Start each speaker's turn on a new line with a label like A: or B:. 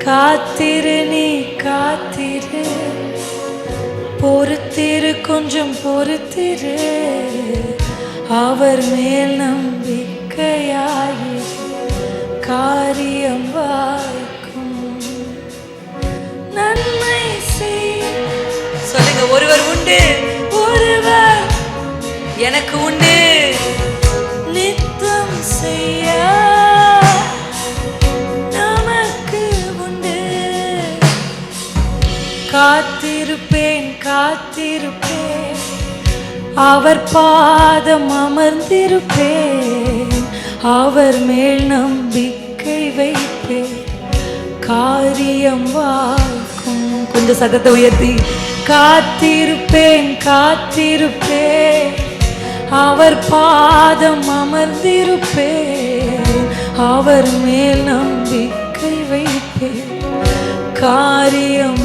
A: காத்திரு நீ காத்திரு, பொறுத்திரு கொஞ்சம் பொறுத்திரு, அவர் மேல் நம்பிக்கையாயி காரியம் வாய்க்கும். நன்மை செய் சொல்லுங்க. ஒருவர் உண்டு, ஒருவர் எனக்கு உண்டு, நித்தம் செய்ய நமக்கு உண்டு. காத்திருப்பேன் காத்திருப்பேன், அவர் பாதம் அமர்ந்திருப்பேன், அவர் மேல் நம்பிக்கை வைப்பேன், காரியம் வாய்க்கும். கொஞ்சம் சத்தத்தை உயர்த்தி காத்திருப்பேன் காத்திருப்பேன், அவர் பாதம் அமர்ந்திருப்பேன், அவர் மேல் நம்பிக்கை வைப்பேன், காரியம்